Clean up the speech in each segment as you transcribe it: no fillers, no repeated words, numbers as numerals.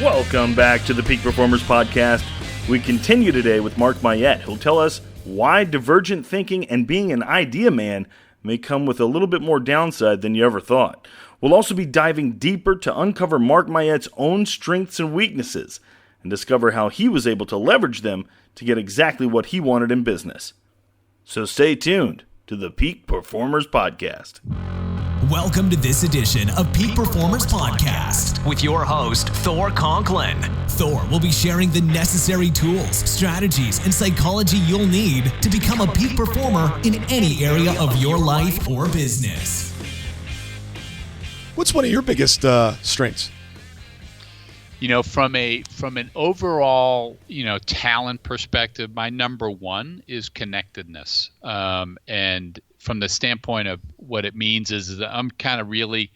Welcome back to the Peak Performers Podcast. We continue today with Mark Myette, who'll tell us why divergent thinking and being an idea man may come with a little bit more downside than you ever thought. We'll also be diving deeper to uncover Mark Myette's own strengths and weaknesses and discover how he was able to leverage them to get exactly what he wanted in business. So stay tuned to the Peak Performers Podcast. Welcome to this edition of Peak Performers Podcast with your host, Thor Conklin. Thor will be sharing the necessary tools, strategies, and psychology you'll need to become a peak performer in any area of your life or business. What's one of your biggest strengths? You know, from an overall, talent perspective, my number one is connectedness. And from the standpoint of what it means is that I'm kind of really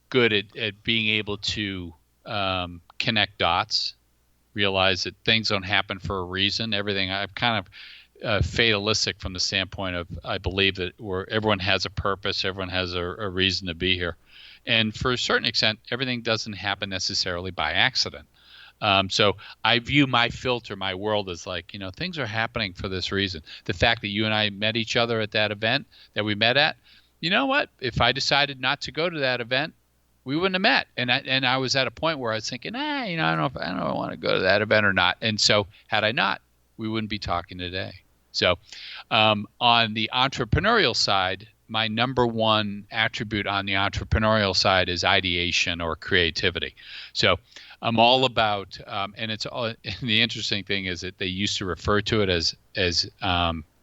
good at being able to connect dots, realize that things don't happen for a reason. Everything, I'm kind of fatalistic from the standpoint of I believe that everyone has a purpose, everyone has a reason to be here. And for a certain extent, everything doesn't happen necessarily by accident. So I view my filter, my world as like, things are happening for this reason. The fact that you and I met each other at that event that we met at, you know what? If I decided not to go to that event, we wouldn't have met. And I was at a point where I was thinking, I don't know if I want to go to that event or not. And so had I not, we wouldn't be talking today. So on the entrepreneurial side, my number one attribute on the entrepreneurial side is ideation or creativity. So I'm all about, and the interesting thing is that they used to refer to it as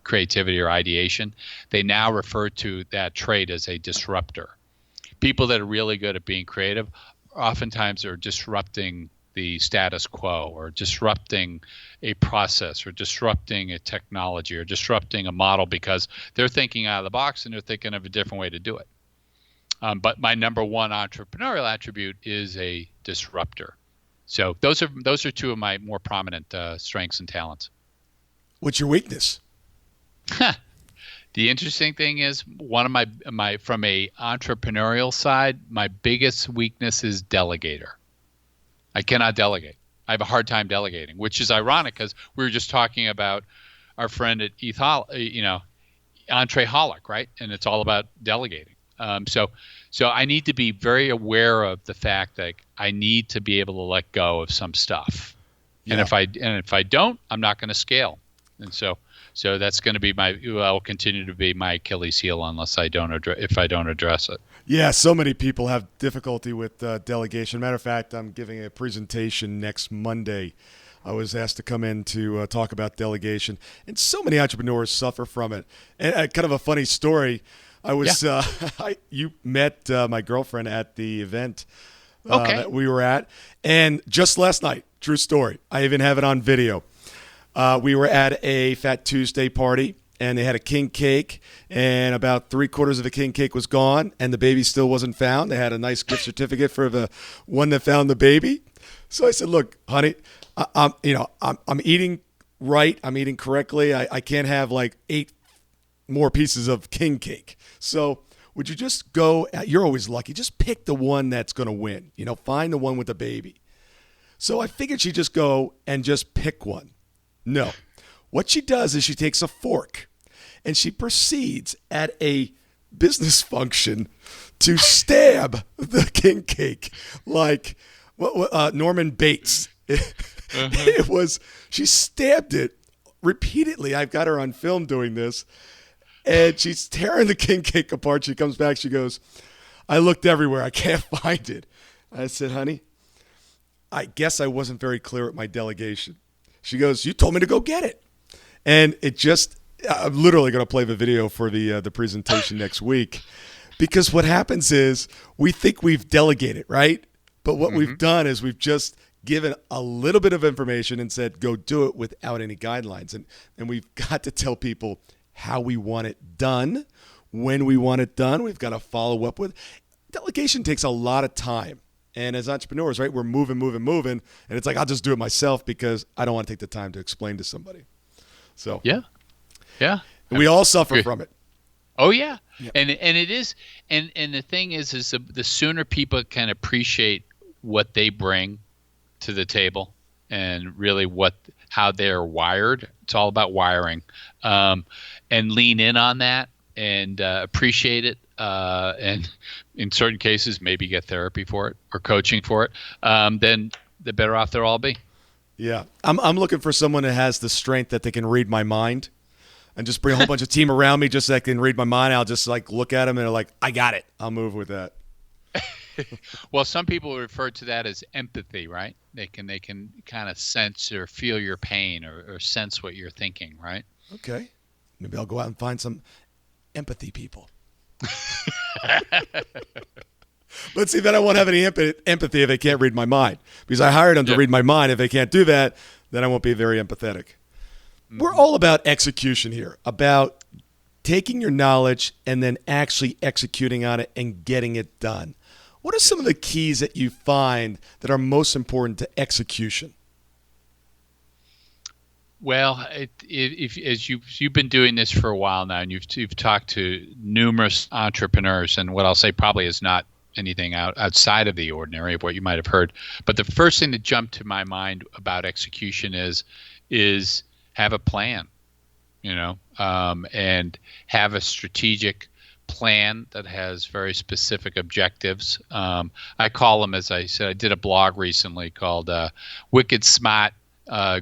creativity or ideation. They now refer to that trait as a disruptor. People that are really good at being creative oftentimes are disrupting the status quo or disrupting a process or disrupting a technology or disrupting a model because they're thinking out of the box and they're thinking of a different way to do it. But my number one entrepreneurial attribute is a disruptor. So those are two of my more prominent strengths and talents. What's your weakness? The interesting thing is one of my from a entrepreneurial side, my biggest weakness is delegator. I cannot delegate. I have a hard time delegating, which is ironic because we were just talking about our friend at Entree Holic, right? And it's all about delegating. So I need to be very aware of the fact that I need to be able to let go of some stuff. Yeah. And if I don't, I'm not going to scale. And so that's going to be will continue to be my Achilles heel unless if I don't address it. Yeah, so many people have difficulty with delegation. Matter of fact, I'm giving a presentation next Monday. I was asked to come in to talk about delegation, and so many entrepreneurs suffer from it. And kind of a funny story. I was you met my girlfriend at the event that we were at, and just last night, true story. I even have it on video. We were at a Fat Tuesday party, and they had a king cake, and about 3/4 of the king cake was gone, and the baby still wasn't found. They had a nice gift certificate for the one that found the baby. So I said, "Look, honey, I'm eating right. I'm eating correctly. I can't have like 8 more pieces of king cake. So would you just go? You're always lucky. Just pick the one that's going to win. Find the one with the baby." So I figured she'd just go and just pick one. No. What she does is she takes a fork and she proceeds at a business function to stab the king cake like Norman Bates. It was, she stabbed it repeatedly. I've got her on film doing this. And she's tearing the king cake apart. She comes back. She goes, "I looked everywhere. I can't find it." I said, "Honey, I guess I wasn't very clear at my delegation." She goes, "You told me to go get it." And I'm literally going to play the video for the presentation next week, because what happens is we think we've delegated, right? But what we've done is we've just given a little bit of information and said, go do it without any guidelines. And we've got to tell people how we want it done, when we want it done. We've got to follow up with. Delegation takes a lot of time. And as entrepreneurs, right, we're moving. And it's like, I'll just do it myself because I don't want to take the time to explain to somebody. So yeah. We all suffer from it. Oh yeah. And it is, and the thing is the sooner people can appreciate what they bring to the table and really how they're wired. It's all about wiring, and lean in on that and appreciate it. And in certain cases, maybe get therapy for it or coaching for it. Then the better off they'll all be. Yeah, I'm looking for someone that has the strength that they can read my mind, and just bring a whole bunch of team around me just so they can read my mind. I'll just like look at them and they're like, I got it. I'll move with that. Well, some people refer to that as empathy, right? They can kind of sense or feel your pain or sense what you're thinking, right? Okay, maybe I'll go out and find some empathy people. But see, then I won't have any empathy if they can't read my mind, because I hired them to read my mind. If they can't do that, then I won't be very empathetic. Mm-hmm. We're all about execution here, about taking your knowledge and then actually executing on it and getting it done. What are some of the keys that you find that are most important to execution? Well, as you've been doing this for a while now, and you've talked to numerous entrepreneurs, and what I'll say probably is not anything outside of the ordinary of what you might have heard. But the first thing that jumped to my mind about execution is have a plan, and have a strategic plan that has very specific objectives. I call them, as I said, I did a blog recently called Wicked Smart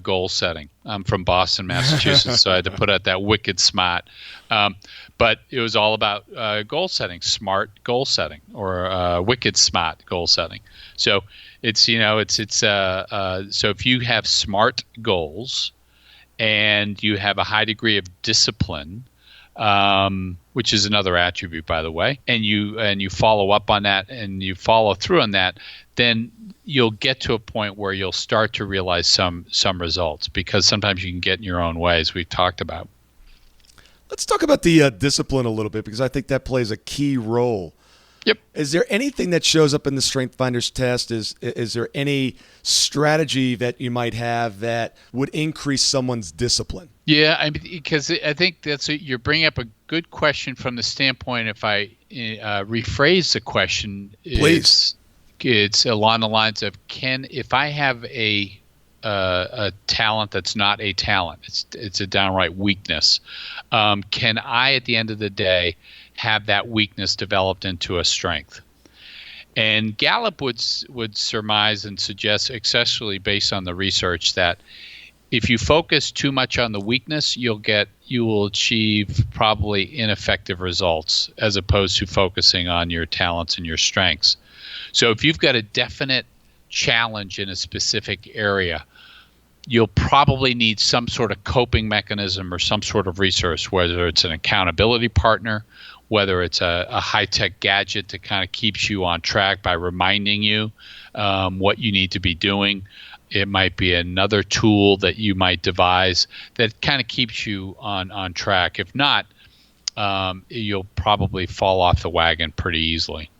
Goal Setting. I'm from Boston, Massachusetts, so I had to put out that Wicked Smart. But it was all about goal setting, smart goal setting, or wicked smart goal setting. So it's so if you have smart goals and you have a high degree of discipline, which is another attribute, by the way, and you follow up on that and you follow through on that, then you'll get to a point where you'll start to realize some results, because sometimes you can get in your own way, as we've talked about. Let's talk about the discipline a little bit, because I think that plays a key role. Yep. Is there anything that shows up in the Strength Finders test? Is there any strategy that you might have that would increase someone's discipline? Yeah, because I think you're bringing up a good question from the standpoint. If I rephrase the question, please. It's along the lines of if I have a talent that's not a talent, it's a downright weakness. Can I, at the end of the day, have that weakness developed into a strength? And Gallup would surmise and suggest, especially based on the research, that if you focus too much on the weakness, you will achieve probably ineffective results, as opposed to focusing on your talents and your strengths. So if you've got a definite challenge in a specific area, you'll probably need some sort of coping mechanism or some sort of resource, whether it's an accountability partner, whether it's a high-tech gadget that kind of keeps you on track by reminding you what you need to be doing. It might be another tool that you might devise that kind of keeps you on track. If not, you'll probably fall off the wagon pretty easily.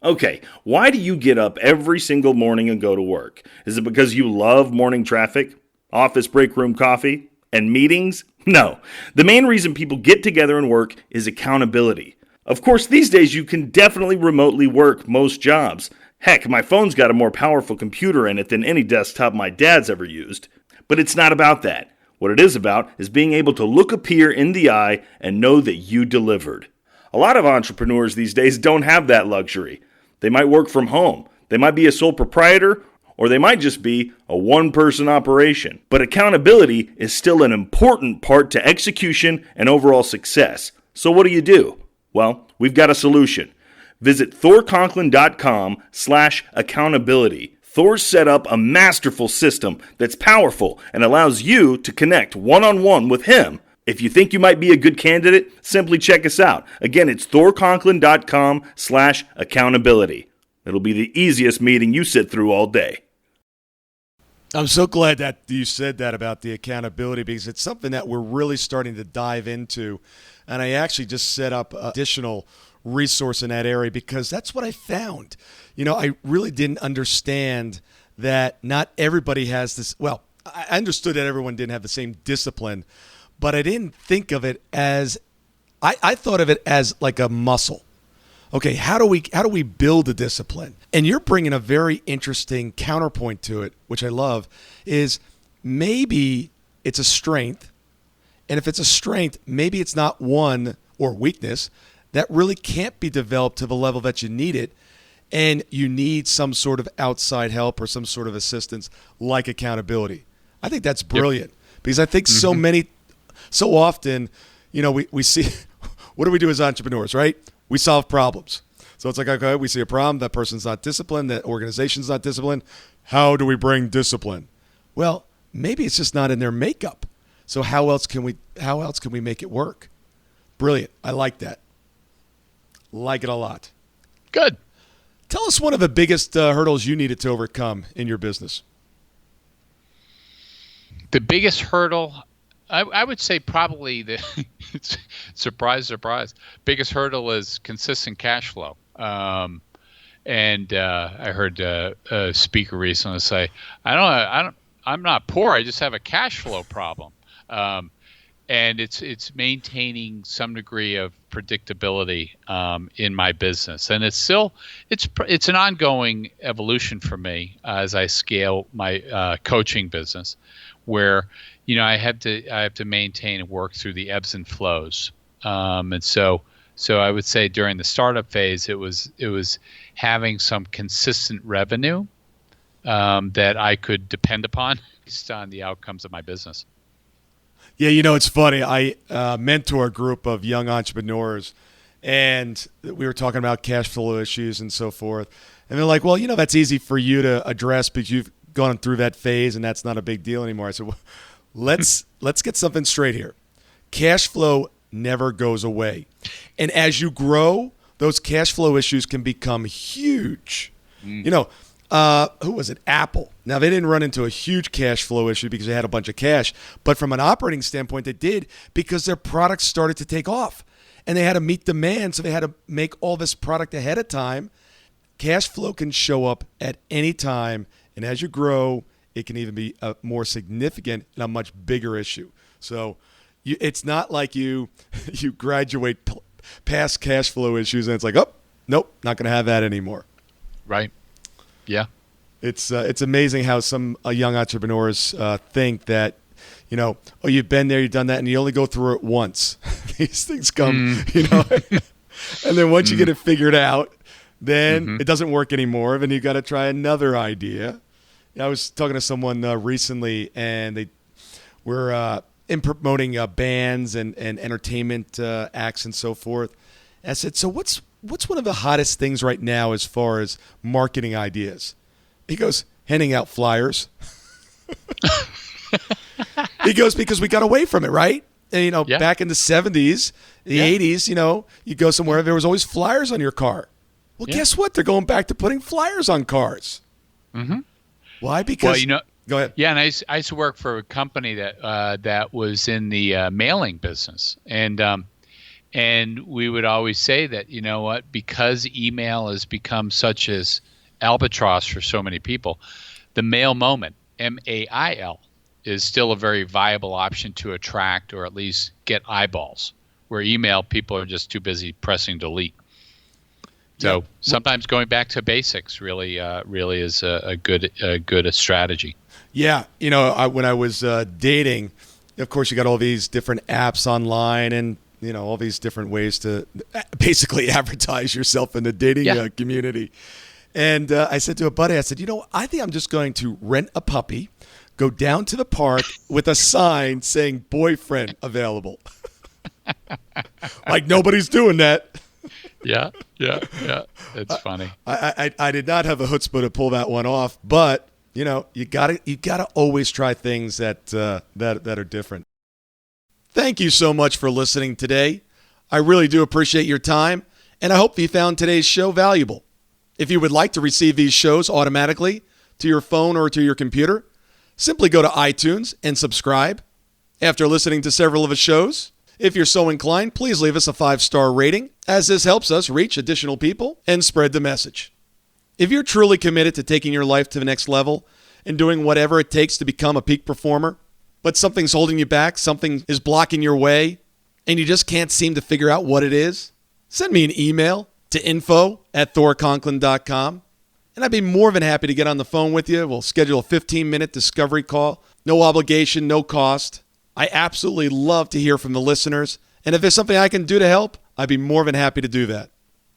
Okay, why do you get up every single morning and go to work? Is it because you love morning traffic, office break room coffee, and meetings? No. The main reason people get together and work is accountability. Of course, these days you can definitely remotely work most jobs. Heck, my phone's got a more powerful computer in it than any desktop my dad's ever used. But it's not about that. What it is about is being able to look a peer in the eye and know that you delivered. A lot of entrepreneurs these days don't have that luxury. They might work from home. They might be a sole proprietor, or they might just be a one-person operation. But accountability is still an important part to execution and overall success. So what do? Well, we've got a solution. Visit thorconklin.com/accountability. Thor's set up a masterful system that's powerful and allows you to connect one-on-one with him. If you think you might be a good candidate, simply check us out. Again, it's thorconklin.com/accountability. It'll be the easiest meeting you sit through all day. I'm so glad that you said that about the accountability, because it's something that we're really starting to dive into. And I actually just set up additional resource in that area, because that's what I found. I really didn't understand that not everybody has this. Well, I understood that everyone didn't have the same discipline, but I didn't think of it as, I thought of it as like a muscle. okay, how do we build a discipline? And you're bringing a very interesting counterpoint to it, which I love, is maybe it's a strength. And if it's a strength, maybe it's not one or weakness that really can't be developed to the level that you need it. And you need some sort of outside help or some sort of assistance like accountability. I think that's brilliant because I think so often, we see, what do we do as entrepreneurs, right? We solve problems. So it's like, okay, we see a problem, that person's not disciplined, that organization's not disciplined. How do we bring discipline? Well, maybe it's just not in their makeup. So how else can we make it work? Brilliant. I like that. Like it a lot. Good. Tell us one of the biggest hurdles you needed to overcome in your business. The biggest hurdle, I would say probably surprise, biggest hurdle is consistent cash flow. And I heard a speaker recently say, I'm not poor. I just have a cash flow problem. And it's maintaining some degree of predictability in my business, and it's an ongoing evolution for me as I scale my coaching business, where I have to maintain and work through the ebbs and flows, and so I would say during the startup phase it was having some consistent revenue that I could depend upon based on the outcomes of my business. Yeah, it's funny. I mentor a group of young entrepreneurs, and we were talking about cash flow issues and so forth. And they're like, well, that's easy for you to address because you've gone through that phase, and that's not a big deal anymore. I said, well, let's get something straight here. Cash flow never goes away. And as you grow, those cash flow issues can become huge. Who was it? Apple. Now, they didn't run into a huge cash flow issue because they had a bunch of cash. But from an operating standpoint, they did because their products started to take off. And they had to meet demand, so they had to make all this product ahead of time. Cash flow can show up at any time. And as you grow, it can even be a more significant and a much bigger issue. So it's not like you graduate past cash flow issues and it's like, oh, nope, not going to have that anymore. Right. Yeah. It's amazing how some young entrepreneurs think that, you've been there, you've done that, and you only go through it once. These things come, and then once you get it figured out, then it doesn't work anymore. Then you got to try another idea. I was talking to someone recently, and they were in promoting bands and entertainment acts and so forth. And I said, so what's one of the hottest things right now as far as marketing ideas? He goes, handing out flyers. He goes, because we got away from it, right? And, back in the 70s, the 80s, you go somewhere, there was always flyers on your car. Well, guess what? They're going back to putting flyers on cars. Mm-hmm. Why? Because go ahead. Yeah, and I used to work for a company that was in the mailing business, and we would always say that, because email has become such as albatross for so many people, the mail moment, MAIL, is still a very viable option to attract or at least get eyeballs, where email, people are just too busy pressing delete. So sometimes going back to basics really is a good strategy. Yeah, when I was dating, of course, you got all these different apps online and all these different ways to basically advertise yourself in the dating community. And I said to a buddy, I said, I think I'm just going to rent a puppy, go down to the park with a sign saying boyfriend available. Like nobody's doing that. Yeah. It's funny. I did not have a chutzpah to pull that one off, but you gotta always try things that are different. Thank you so much for listening today. I really do appreciate your time, and I hope you found today's show valuable. If you would like to receive these shows automatically to your phone or to your computer, simply go to iTunes and subscribe. After listening to several of the shows, if you're so inclined, please leave us a 5-star rating, as this helps us reach additional people and spread the message. If you're truly committed to taking your life to the next level and doing whatever it takes to become a peak performer, but something's holding you back, something is blocking your way, and you just can't seem to figure out what it is, send me an email to info@thorconklin.com. And I'd be more than happy to get on the phone with you. We'll schedule a 15-minute discovery call. No obligation, no cost. I absolutely love to hear from the listeners. And if there's something I can do to help, I'd be more than happy to do that.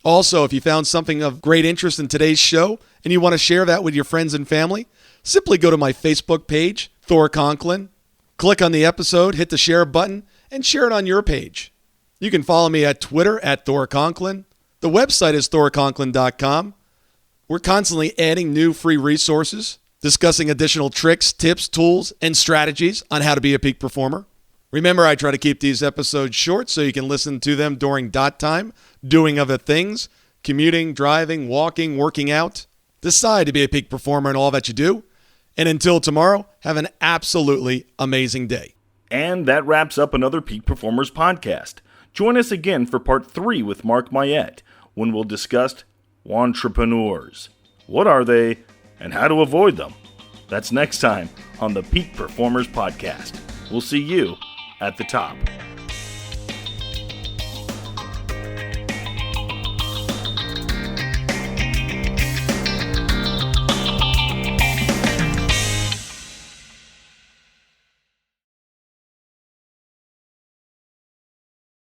Also, if you found something of great interest in today's show and you want to share that with your friends and family, simply go to my Facebook page, Thor Conklin. Click on the episode, hit the share button, and share it on your page. You can follow me at Twitter at Thor Conklin. The website is thorconklin.com. We're constantly adding new free resources, discussing additional tricks, tips, tools, and strategies on how to be a peak performer. Remember, I try to keep these episodes short so you can listen to them during dot time, doing other things, commuting, driving, walking, working out. Decide to be a peak performer in all that you do. And until tomorrow, have an absolutely amazing day. And that wraps up another Peak Performers podcast. Join us again for part 3 with Mark Myette, when we'll discuss entrepreneurs. What are they and how to avoid them? That's next time on the Peak Performers podcast. We'll see you at the top.